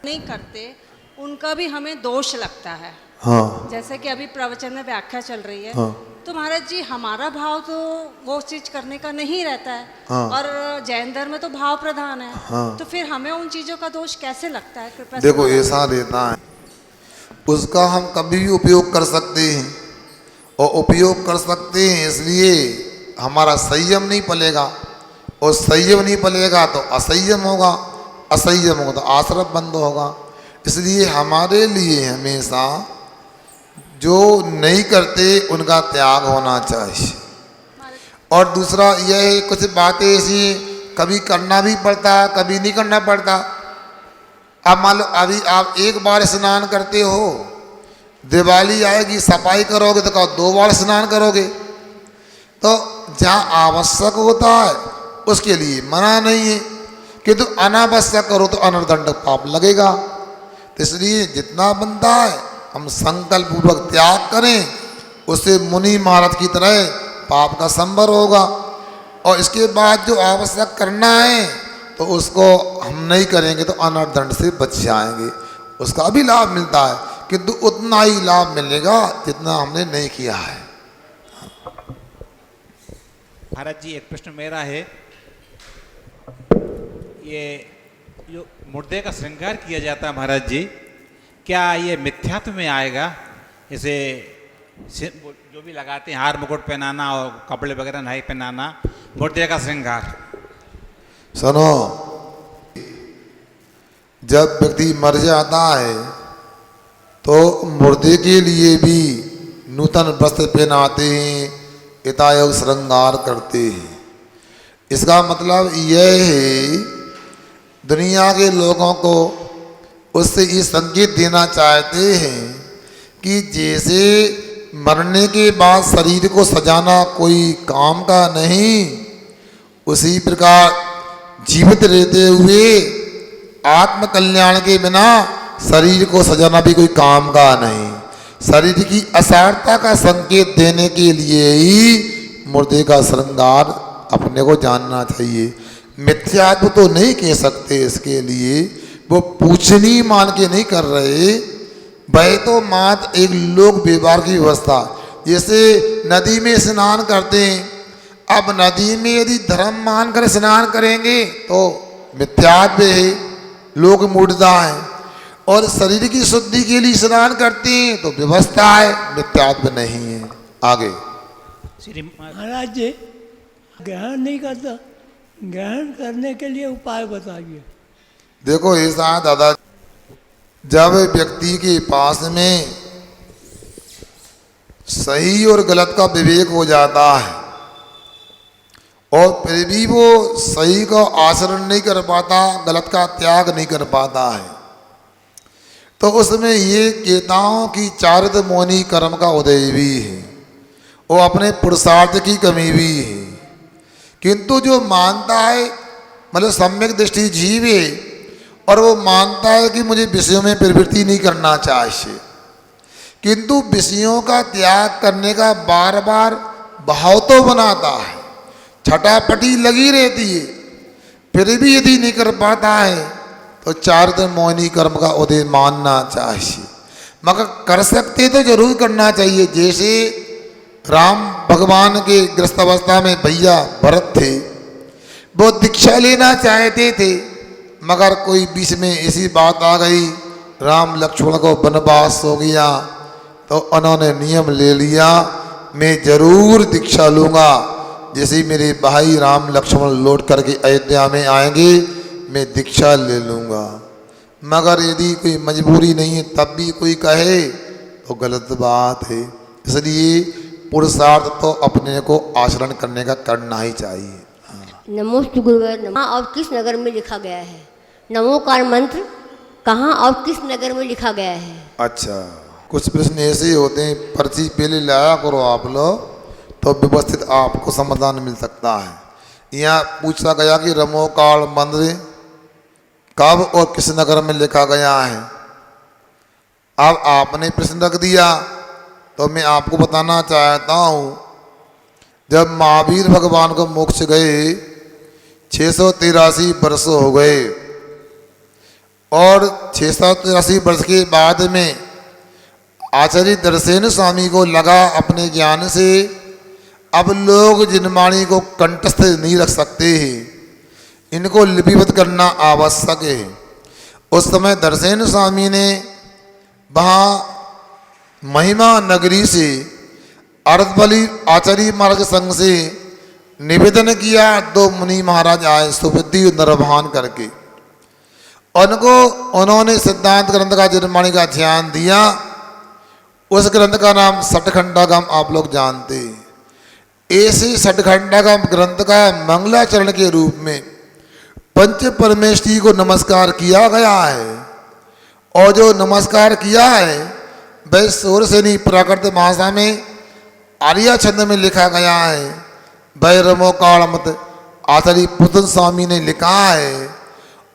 नहीं करते उनका भी हमें दोष लगता है। हाँ जैसे कि अभी प्रवचन में व्याख्या चल रही है, हाँ तो महाराज जी हमारा भाव तो वो चीज करने का नहीं रहता है, हाँ। और जैन धर्म में तो भाव प्रधान है, हाँ। तो फिर हमें उन चीजों का दोष कैसे लगता है? कृपया देखो समाधान ऐसा रहता है, उसका हम कभी भी उपयोग कर सकते हैं, और उपयोग कर सकते हैं इसलिए हमारा संयम नहीं पलेगा, और संयम नहीं पलेगा तो असंयम होगा, असंयम होगा तो आश्रम बंद होगा। इसलिए हमारे लिए हमेशा जो नहीं करते उनका त्याग होना चाहिए। और दूसरा यह है, कुछ बातें ऐसी कभी करना भी पड़ता है, कभी नहीं करना पड़ता। अब मान लो अभी आप एक बार स्नान करते हो, दिवाली आएगी सफाई करोगे तो कहो 2 बार स्नान करोगे, तो जहाँ आवश्यक होता है उसके लिए मना नहीं है, किंतु अनावश्यक करो तो अनर्दंड पाप लगेगा। तो इसलिए जितना बनता है हम संकल्प पूर्वक त्याग करें, उससे मुनि महाराज की तरह पाप का संवर होगा। और इसके बाद जो आवश्यक करना है तो उसको हम नहीं करेंगे तो अनर्दंड से बच जाएंगे, उसका भी लाभ मिलता है, किंतु उतना ही लाभ मिलेगा जितना हमने नहीं किया है। महाराज जी एक प्रश्न मेरा है, ये जो मुर्दे का श्रृंगार किया जाता है महाराज जी, क्या ये मिथ्यात्व में आएगा? जैसे जो भी लगाते हैं हार मुकुट पहनाना और कपड़े वगैरह नहीं पहनाना, मुर्दे का श्रृंगार। सुनो, जब व्यक्ति मर जाता है तो मुर्दे के लिए भी नूतन वस्त्र पहनाते हैं, यथायोग श्रृंगार करते हैं। इसका मतलब यह है दुनिया के लोगों को उससे ये संकेत देना चाहते हैं कि जैसे मरने के बाद शरीर को सजाना कोई काम का नहीं, उसी प्रकार जीवित रहते हुए आत्म कल्याण के बिना शरीर को सजाना भी कोई काम का नहीं। शरीर की असारता का संकेत देने के लिए ही मुर्दे का श्रृंगार अपने को जानना चाहिए। मिथ्यात्व तो नहीं कह सकते, इसके लिए वो पूछनी मान के नहीं कर रहे, वह तो मात्र एक लोक व्यवहार की व्यवस्था। जैसे नदी में स्नान करते हैं, अब नदी में यदि धर्म मानकर स्नान करेंगे तो मिथ्यात्व है, लोक मूढ़ता है, और शरीर की शुद्धि के लिए स्नान करते हैं तो व्यवस्था है, मिथ्यात्व नहीं है। आगे श्री महाराज जी ग्रहण नहीं करता, ग्रहण करने के लिए उपाय बताइए। देखो ऐसा है दादा, जब व्यक्ति के पास में सही और गलत का विवेक हो जाता है और फिर भी वो सही का आचरण नहीं कर पाता, गलत का त्याग नहीं कर पाता है, तो उसमें ये केताओं की चारित्र मौनी कर्म का उदय भी है, वो अपने पुरुषार्थ की कमी भी है। किंतु जो मानता है, मतलब सम्यक दृष्टि जीव है, और वो मानता है कि मुझे विषयों में प्रवृत्ति नहीं करना चाहिए, किंतु विषयों का त्याग करने का बार बार भाव तो बनाता है, छटापटी लगी रहती है, फिर भी यदि नहीं कर पाता है तो चारित्र मौनी कर्म का उदय मानना चाहिए। मगर कर सकते तो जरूर करना चाहिए। जैसे राम भगवान के गृहस्थ अवस्था में भैया भरत थे, वो दीक्षा लेना चाहते थे, मगर कोई बीच में ऐसी बात आ गई, राम लक्ष्मण को वनवास हो गया, तो उन्होंने नियम ले लिया, मैं जरूर दीक्षा लूँगा, जैसे मेरे भाई राम लक्ष्मण लौट करके अयोध्या में आएंगे मैं दीक्षा ले लूँगा। मगर यदि कोई मजबूरी नहीं है तब भी कोई कहे तो गलत बात है। इसलिए पुरुषार्थ तो अपने को आचरण करने का करना ही चाहिए। नमोस्तु गुरुवर नमः। और किस नगर में लिखा गया है? नमोकार मंत्र कहाँ और किस नगर में लिखा गया है? अच्छा, कुछ प्रश्न ऐसे होते हैं, पर्ची पहले लाया करो आप लोग, तो व्यवस्थित आपको समाधान मिल सकता है। यहाँ पूछा गया कि नमोकार मंत्र कब और किस नगर में लिखा गया है। अब आपने प्रश्न रख दिया तो मैं आपको बताना चाहता हूँ, जब महावीर भगवान को मोक्ष गए 683 वर्ष हो गए, और 683 वर्ष के बाद में आचार्य दर्शन स्वामी को लगा अपने ज्ञान से अब लोग जिन वाणी को कंठस्थ नहीं रख सकते हैं, इनको लिपिबद्ध करना आवश्यक है। उस समय दर्शन स्वामी ने वहाँ महिमा नगरी से अर्धबली आचार्य मार्ग संघ से निवेदन किया। 2 मुनि महाराज आए सुबुद्धि निर्वाहन करके, उन्होंने सिद्धांत ग्रंथ का निर्माणी का ध्यान दिया। उस ग्रंथ का नाम सठखंडागम आप लोग जानते हैं। ऐसे सठखंडागम ग्रंथ का मंगलाचरण के रूप में पंच परमेष्ठी को नमस्कार किया गया है, और जो नमस्कार किया है वह सोरसेनी प्राकृत भाषा में आर्या छंद में लिखा गया है। भैरवो कालमत आचार्य पुतन स्वामी ने लिखा है।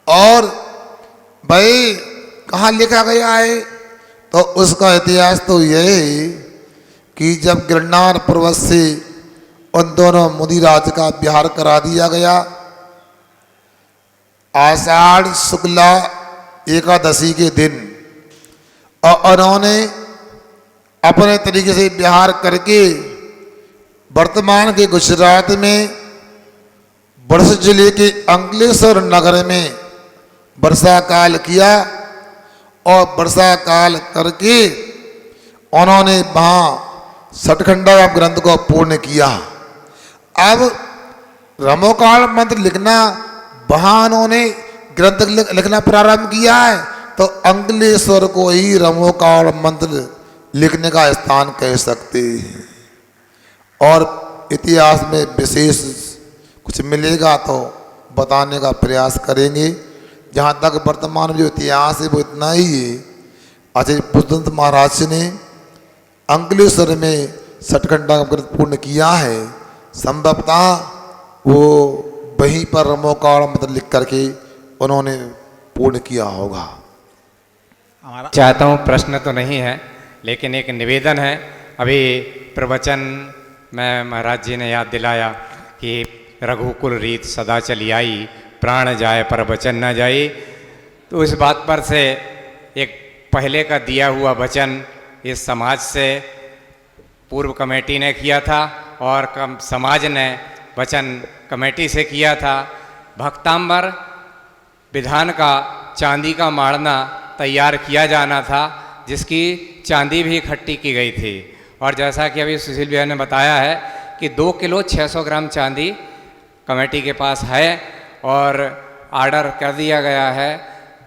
और भाई कहाँ लिखा गया है, तो उसका इतिहास तो यह है कि जब गिरनार पर्वत से उन दोनों मुनिराज का विहार करा दिया गया, आषाढ़ शुक्ला एकादशी के दिन, और उन्होंने अपने तरीके से विहार करके वर्तमान के गुजरात में वर्ष जिले के अंकलेश्वर नगर में वर्षा काल किया, और वर्षा काल करके उन्होंने वहाँ सठखंडा ग्रंथ को पूर्ण किया। अब रमोकाल मंत्र लिखना वहाँ उन्होंने ग्रंथ लिखना प्रारंभ किया है, तो अंकलेश्वर को ही रमोकाल मंत्र लिखने का स्थान कह सकते हैं। और इतिहास में विशेष कुछ मिलेगा तो बताने का प्रयास करेंगे। जहाँ तक वर्तमान में जो इतिहास है वो इतना ही है। आचार्य पुष्पदंत महाराज ने अंकलेश्वर में सठखंडा ग्रंथ पूर्ण किया है। संभवतः वो वहीं पर रमोकाल मंत्र लिख करके उन्होंने पूर्ण किया होगा। हमारा चाहता हूँ, प्रश्न तो नहीं है लेकिन एक निवेदन है। अभी प्रवचन में महाराज जी ने याद दिलाया कि रघुकुल रीत सदा चली आई, प्राण जाए पर वचन न जाए। तो इस बात पर से एक पहले का दिया हुआ वचन इस समाज से पूर्व कमेटी ने किया था, और समाज ने वचन कमेटी से किया था। भक्तांबर विधान का चांदी का माड़ना तैयार किया जाना था, जिसकी चांदी भी इकट्ठी की गई थी। और जैसा कि अभी सुशील भैया ने बताया है कि 2 किलो 600 ग्राम चांदी कमेटी के पास है, और आर्डर कर दिया गया है।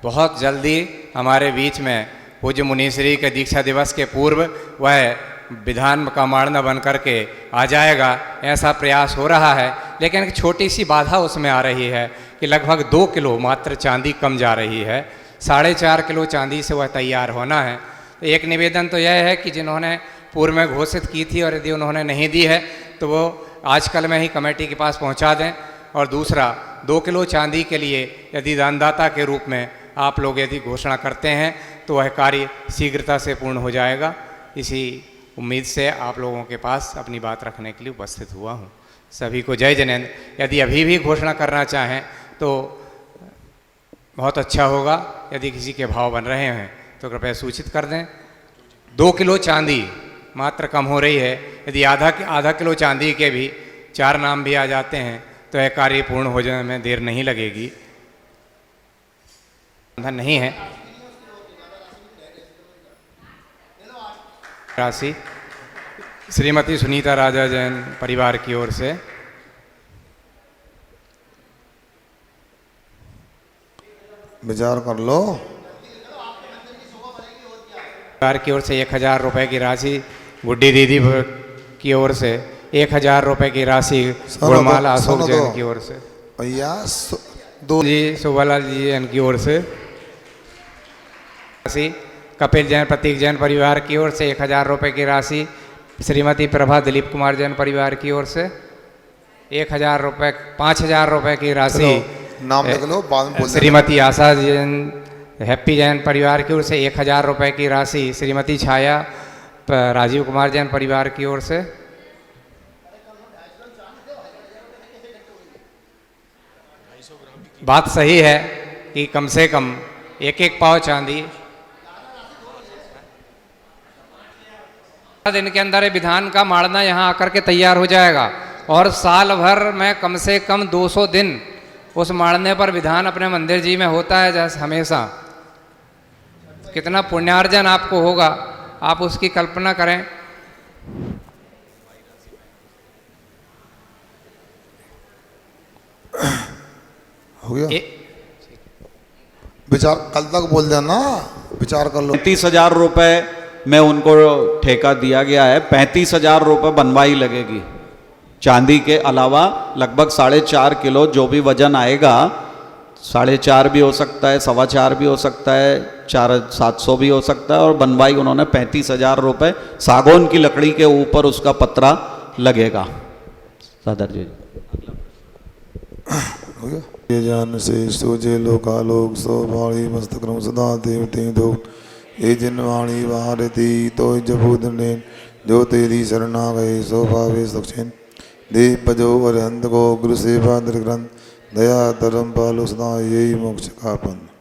बहुत जल्दी हमारे बीच में पूज्य मुनीश्री के दीक्षा दिवस के पूर्व वह विधान का माड़ना बन करके आ जाएगा, ऐसा प्रयास हो रहा है। लेकिन एक छोटी सी बाधा उसमें आ रही है कि लगभग 2 किलो मात्र चांदी कम जा रही है। 4.5 किलो चांदी से वह तैयार होना है। तो एक निवेदन तो यह है कि जिन्होंने पूर्व में घोषित की थी और यदि उन्होंने नहीं दी है तो वो आजकल में ही कमेटी के पास पहुंचा दें। और दूसरा, 2 किलो चांदी के लिए यदि दानदाता के रूप में आप लोग यदि घोषणा करते हैं तो वह कार्य शीघ्रता से पूर्ण हो जाएगा। इसी उम्मीद से आप लोगों के पास अपनी बात रखने के लिए उपस्थित हुआ हूँ। सभी को जय जिनेंद्र। यदि अभी भी घोषणा करना चाहें तो बहुत अच्छा होगा। यदि किसी के भाव बन रहे हैं तो कृपया सूचित कर दें। 2 किलो चांदी मात्र कम हो रही है। यदि आधा किलो चांदी के भी 4 नाम भी आ जाते हैं तो यह कार्य पूर्ण हो जाने में देर नहीं लगेगी। नहीं है राशि श्रीमती सुनीता राजा जैन परिवार की ओर से विचार कर लो। परिवार की ओर से 1000 रुपये की राशि, गुड्डी दीदी की ओर से 1000 रुपये की राशि, गुड़माला अशोक जैन की ओर से, भैया जी सुबालाल जी जैन की ओर से राशि, कपिल जैन प्रतीक जैन परिवार की ओर से 1000 रुपये की राशि, श्रीमती प्रभा दिलीप कुमार जैन परिवार की ओर से 1000 रुपये, 5000 रुपये की राशि नाम लिख लो, बाद में बोल देना। श्रीमती आशा जैन हैप्पी जैन परिवार की ओर से 1000 रुपये की राशि, श्रीमती छाया राजीव कुमार जैन परिवार की ओर से, बात सही है कि कम से कम एक एक पाव चांदी। दिन के अंदर ये विधान का माड़ना यहाँ आकर के तैयार हो जाएगा और साल भर में कम से कम 200 दिन उस माड़ने पर विधान अपने मंदिर जी में होता है जैसे हमेशा। कितना पुण्यार्जन आपको होगा, आप उसकी कल्पना करें। हो गया विचार, कल तक बोल देना, विचार कर लो। 35,000 रुपये में उनको ठेका दिया गया है। 35,000 रुपये बनवाई लगेगी। चांदी के अलावा लगभग 4.5 किलो जो भी वजन आएगा, 4.5 भी हो सकता है, 4.25 भी हो सकता है, 4,700 भी हो सकता है। और बनवाई उन्होंने 35,000 रुपये, सागौन की लकड़ी के ऊपर उसका पत्रा लगेगा। सदर जी हो गया। ये जान से सोचे लोकालोक सो बाणी मस्तक्रम सदा देवते दो ये जिनवाणी भारती तो जबूद ने जो तेरी शरणा गए सो भावे सक्षेन देव भजो अरहंत को गुरु सेवा ग्रंथ दया धर्म पालो सदा यही मोक्ष का पंथ।